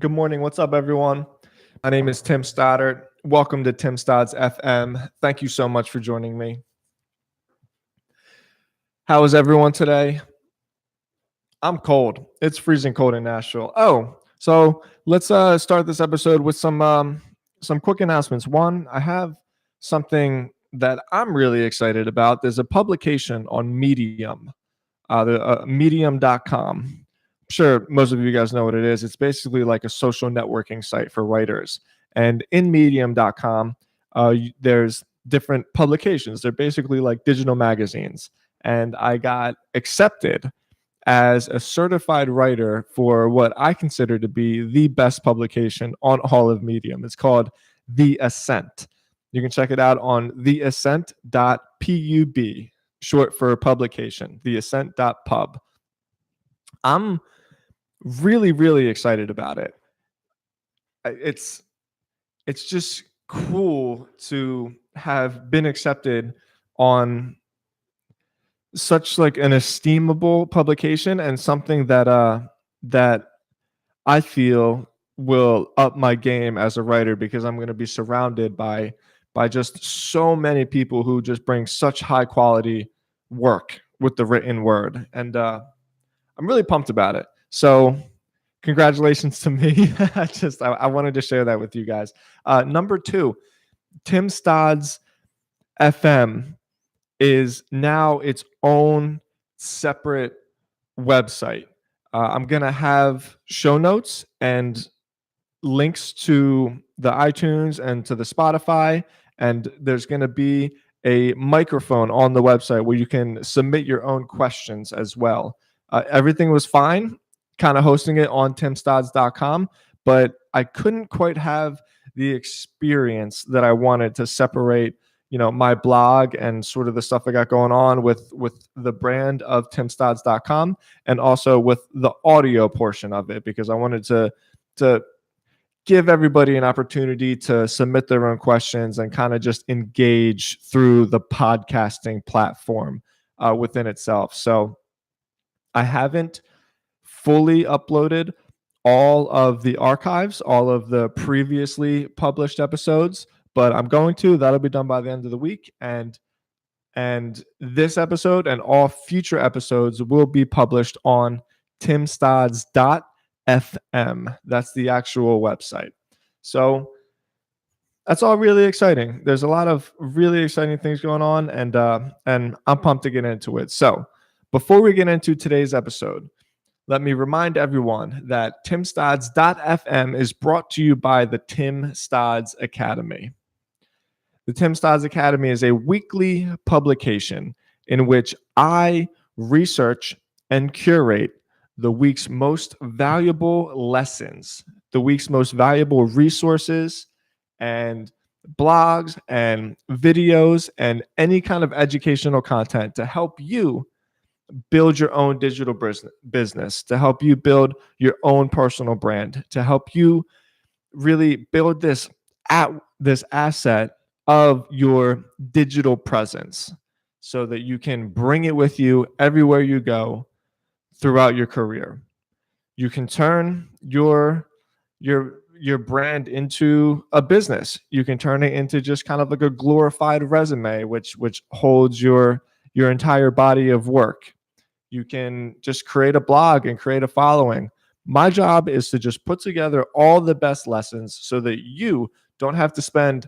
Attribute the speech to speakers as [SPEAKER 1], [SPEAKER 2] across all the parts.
[SPEAKER 1] Good morning. What's up, everyone? My name is Tim Stoddard. Welcome to Tim Stodz FM. Thank you so much for joining me. How is everyone today? I'm cold. It's freezing cold in Nashville. So let's start this episode with some quick announcements. One, I have something that I'm really excited about. There's a publication on Medium, medium.com. I'm sure most of you guys know what it is. It's basically like a social networking site for writers. And in medium.com, there's different publications. They're basically like digital magazines. And I got accepted as a certified writer for what I consider to be the best publication on all of Medium. It's called The Ascent. You can check it out on theascent.pub, short for publication, theascent.pub. I'm really, really excited about it. It's just cool to have been accepted on such like an esteemable publication and something that I feel will up my game as a writer, because I'm going to be surrounded by just so many people who just bring such high quality work with the written word, and I'm really pumped about it. So congratulations to me. I wanted to share that with you guys. Number two, Tim Stodz FM is now its own separate website. I'm going to have show notes and links to the iTunes and to the Spotify. And there's going to be a microphone on the website where you can submit your own questions as well. Everything was fine, kind of hosting it on timstodz.com, but I couldn't quite have the experience that I wanted to separate my blog and sort of the stuff I got going on with the brand of timstodz.com, and also with the audio portion of it, because I wanted to give everybody an opportunity to submit their own questions and kind of just engage through the podcasting platform within itself. So I haven't fully uploaded all of the archives, all of the previously published episodes, but I'm going to. That'll be done by the end of the week. And this episode and all future episodes will be published on timstodz.fm. That's the actual website. So that's all really exciting. There's a lot of really exciting things going on, and I'm pumped to get into it. So before we get into today's episode, let me remind everyone that timstodz.fm is brought to you by the Tim Stodz Academy. The Tim Stodz Academy is a weekly publication in which I research and curate the week's most valuable lessons, the week's most valuable resources and blogs and videos and any kind of educational content to help you build your own digital business, to help you build your own personal brand, to help you really build this asset of your digital presence so that you can bring it with you everywhere you go throughout your career. You can turn your brand into a business. You can turn it into just kind of like a glorified resume, which holds your entire body of work. You can just create a blog and create a following. My job is to just put together all the best lessons so that you don't have to spend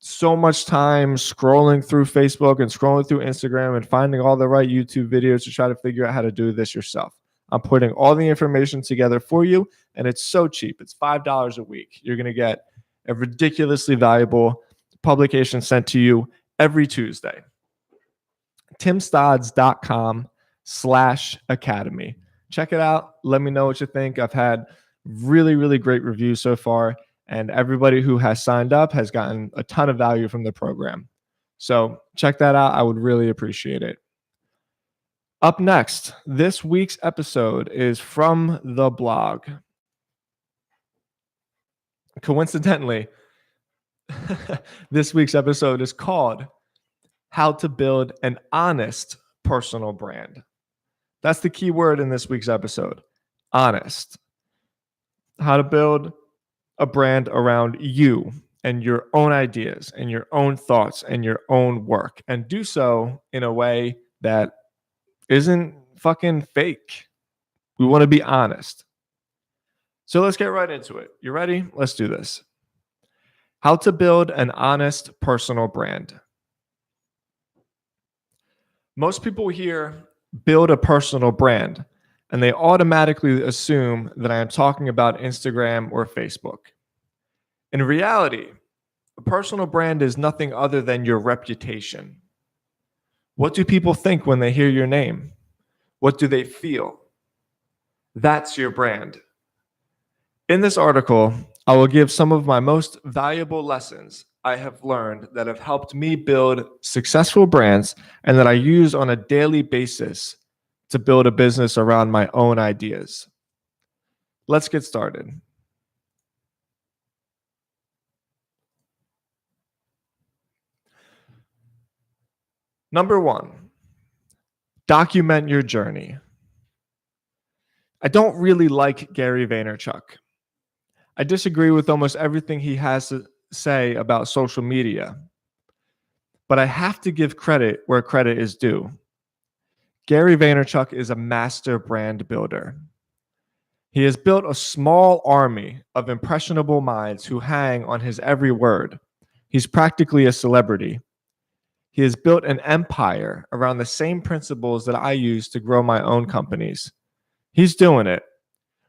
[SPEAKER 1] so much time scrolling through Facebook and scrolling through Instagram and finding all the right YouTube videos to try to figure out how to do this yourself. I'm putting all the information together for you, and it's so cheap. It's $5 a week. You're going to get a ridiculously valuable publication sent to you every Tuesday. timstodz.com/academy. Check it out. Let me know what you think. I've had really, really great reviews so far, and everybody who has signed up has gotten a ton of value from the program. So check that out. I would really appreciate it. Up next, this week's episode is from the blog. Coincidentally, this week's episode is called How to Build an Honest Personal Brand. That's the key word in this week's episode, honest. how to build a brand around you and your own ideas and your own thoughts and your own work, and do so in a way that isn't fucking fake. We want to be honest. So let's get right into it. You ready? Let's do this. How to build an honest personal brand. Most people hear build a personal brand, and they automatically assume that I am talking about Instagram or Facebook. In reality, a personal brand is nothing other than your reputation. What do people think when they hear your name? What do they feel? That's your brand. In this article, I will give some of my most valuable lessons I have learned that have helped me build successful brands and that I use on a daily basis to build a business around my own ideas. Let's get started. Number one, document your journey. I don't really like Gary Vaynerchuk. I disagree with almost everything he has to say about social media, but I have to give credit where credit is due. Gary Vaynerchuk is a master brand builder. He has built a small army of impressionable minds who hang on his every word. He's practically a celebrity. He has built an empire around the same principles that I use to grow my own companies. He's doing it.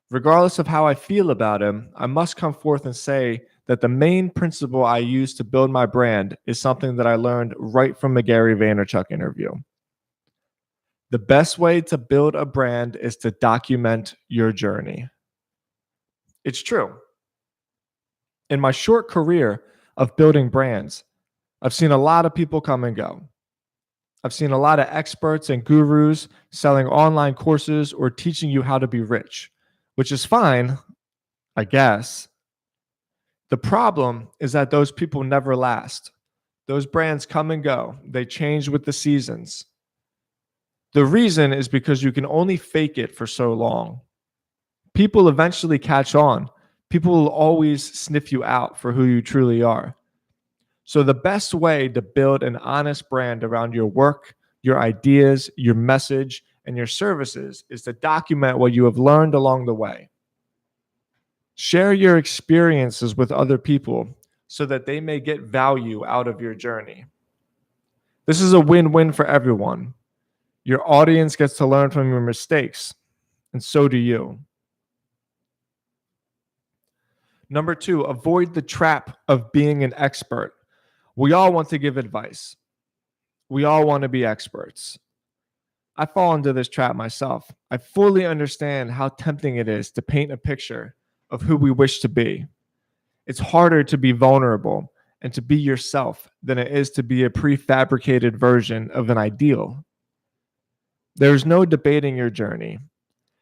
[SPEAKER 1] Regardless of how I feel about him, I must come forth and say that the main principle I use to build my brand is something that I learned right from the Gary Vaynerchuk interview. The best way to build a brand is to document your journey. It's true. In my short career of building brands, I've seen a lot of people come and go. I've seen a lot of experts and gurus selling online courses or teaching you how to be rich, which is fine, I guess. The problem is that those people never last. Those brands come and go. They change with the seasons. The reason is because you can only fake it for so long. People eventually catch on. People will always sniff you out for who you truly are. So the best way to build an honest brand around your work, your ideas, your message, and your services is to document what you have learned along the way. Share your experiences with other people so that they may get value out of your journey. This is a win-win for everyone. Your audience gets to learn from your mistakes, and so do you. Number two, avoid the trap of being an expert. We all want to give advice. We all want to be experts. I fall into this trap myself. I fully understand how tempting it is to paint a picture of who we wish to be. It's harder to be vulnerable and to be yourself than it is to be a prefabricated version of an ideal. There's no debating your journey.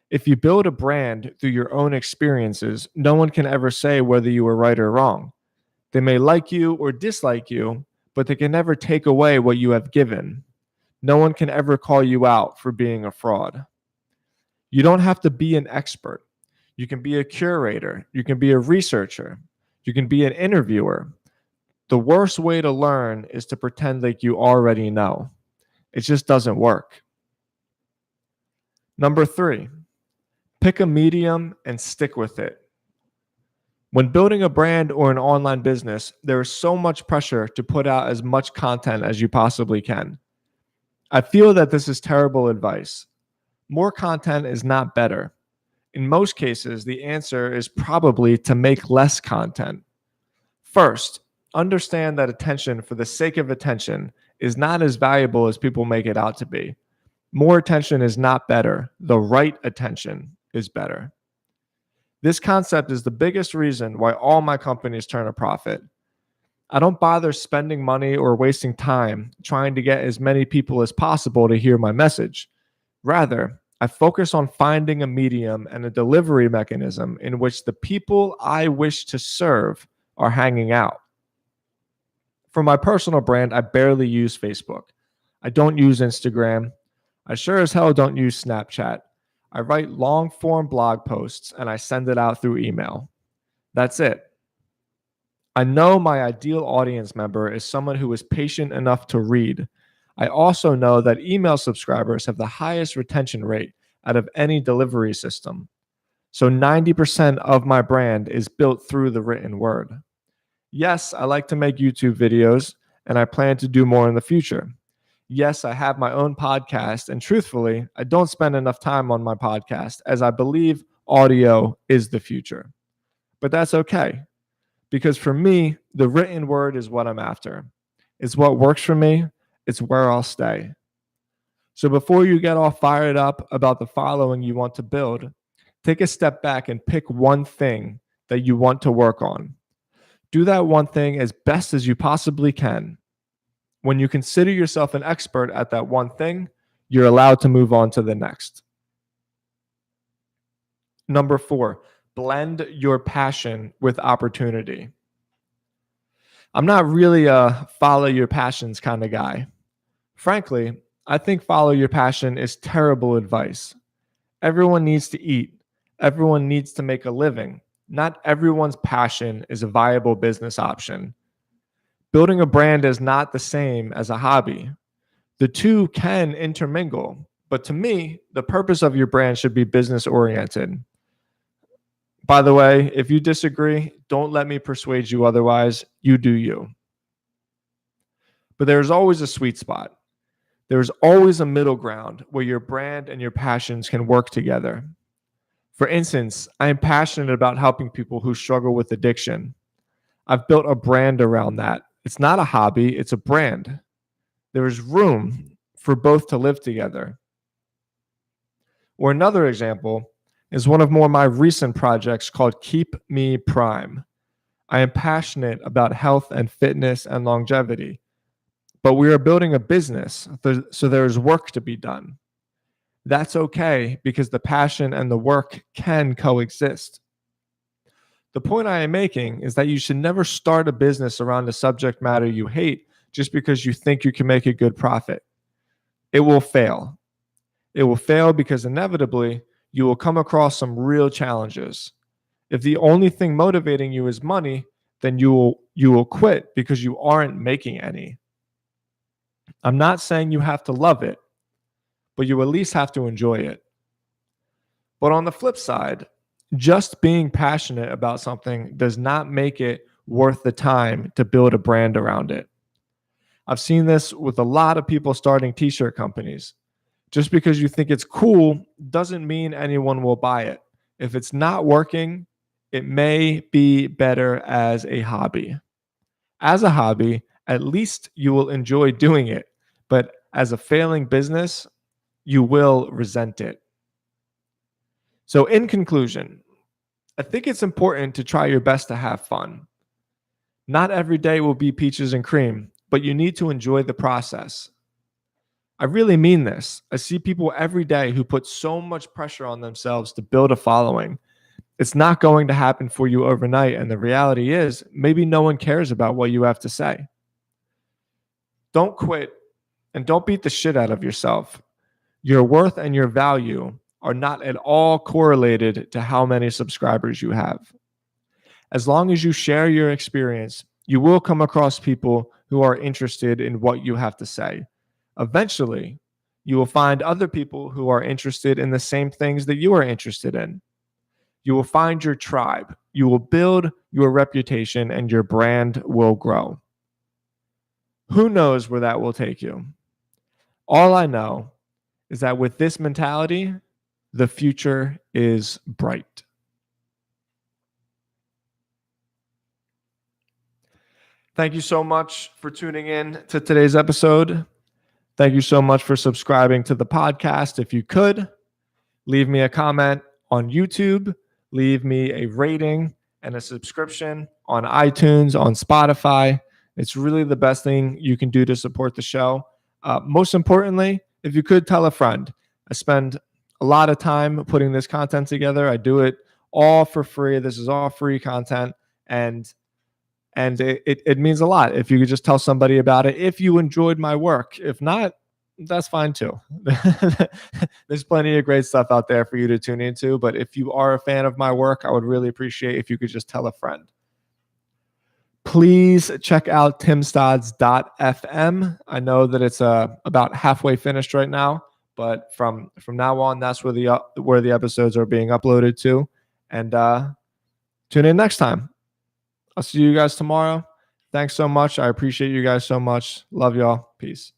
[SPEAKER 1] If you build a brand through your own experiences, no one can ever say whether you were right or wrong. They may like you or dislike you, but they can never take away what you have given. No one can ever call you out for being a fraud. You don't have to be an expert. You can be a curator. You can be a researcher. You can be an interviewer. The worst way to learn is to pretend like you already know. It just doesn't work. Number three, pick a medium and stick with it. When building a brand or an online business, there is so much pressure to put out as much content as you possibly can. I feel that this is terrible advice. More content is not better. In most cases, the answer is probably to make less content. First, understand that attention for the sake of attention is not as valuable as people make it out to be. More attention is not better. The right attention is better. This concept is the biggest reason why all my companies turn a profit. I don't bother spending money or wasting time trying to get as many people as possible to hear my message. Rather, I focus on finding a medium and a delivery mechanism in which the people I wish to serve are hanging out. For my personal brand, I barely use Facebook. I don't use Instagram. I sure as hell don't use Snapchat. I write long form blog posts and I send it out through email. That's it. I know my ideal audience member is someone who is patient enough to read. I also know that email subscribers have the highest retention rate out of any delivery system. So 90% of my brand is built through the written word. Yes, I like to make YouTube videos, and I plan to do more in the future. Yes, I have my own podcast, and truthfully, I don't spend enough time on my podcast as I believe audio is the future. But that's okay, because for me, the written word is what I'm after. It's what works for me. It's where I'll stay. So before you get all fired up about the following you want to build, take a step back and pick one thing that you want to work on. Do that one thing as best as you possibly can. When you consider yourself an expert at that one thing, you're allowed to move on to the next. Number 4, blend your passion with opportunity. I'm not really a follow your passions kind of guy. Frankly, I think follow your passion is terrible advice. Everyone needs to eat. Everyone needs to make a living. Not everyone's passion is a viable business option. Building a brand is not the same as a hobby. The two can intermingle, but to me, the purpose of your brand should be business oriented. By the way, if you disagree, don't let me persuade you otherwise. You do you. But there's always a sweet spot. There's always a middle ground where your brand and your passions can work together. For instance, I am passionate about helping people who struggle with addiction. I've built a brand around that. It's not a hobby, it's a brand. There is room for both to live together. Or another example is one of my recent projects called Keep Me Prime. I am passionate about health and fitness and longevity, but we are building a business, so there's work to be done. That's okay because the passion and the work can coexist. The point I am making is that you should never start a business around a subject matter you hate just because you think you can make a good profit. It will fail. It will fail because inevitably you will come across some real challenges. If the only thing motivating you is money, then you will quit because you aren't making any. I'm not saying you have to love it, but you at least have to enjoy it. But on the flip side, just being passionate about something does not make it worth the time to build a brand around it. I've seen this with a lot of people starting t-shirt companies. Just because you think it's cool doesn't mean anyone will buy it. If it's not working, it may be better as a hobby. As a hobby, at least you will enjoy doing it. But as a failing business, you will resent it. So in conclusion, I think it's important to try your best to have fun. Not every day will be peaches and cream, but you need to enjoy the process. I really mean this. I see people every day who put so much pressure on themselves to build a following. It's not going to happen for you overnight, and the reality is maybe no one cares about what you have to say. Don't quit and don't beat the shit out of yourself. Your worth and your value are not at all correlated to how many subscribers you have. As long as you share your experience, you will come across people who are interested in what you have to say. Eventually, you will find other people who are interested in the same things that you are interested in. You will find your tribe. You will build your reputation and your brand will grow. Who knows where that will take you? All I know is that with this mentality, the future is bright. Thank you so much for tuning in to today's episode. Thank you so much for subscribing to the podcast. If you could, leave me a comment on YouTube, leave me a rating and a subscription on iTunes, on Spotify. It's really the best thing you can do to support the show. Most importantly, if you could tell a friend. I spend a lot of time putting this content together. I do it all for free. This is all free content. And it means a lot if you could just tell somebody about it if you enjoyed my work. If not, that's fine too. There's plenty of great stuff out there for you to tune into. But if you are a fan of my work, I would really appreciate if you could just tell a friend. Please check out timstodz.fm. I know that it's about halfway finished right now, but from now on, that's where the episodes are being uploaded to. And tune in next time. I'll see you guys tomorrow. Thanks so much. I appreciate you guys so much. Love y'all. Peace.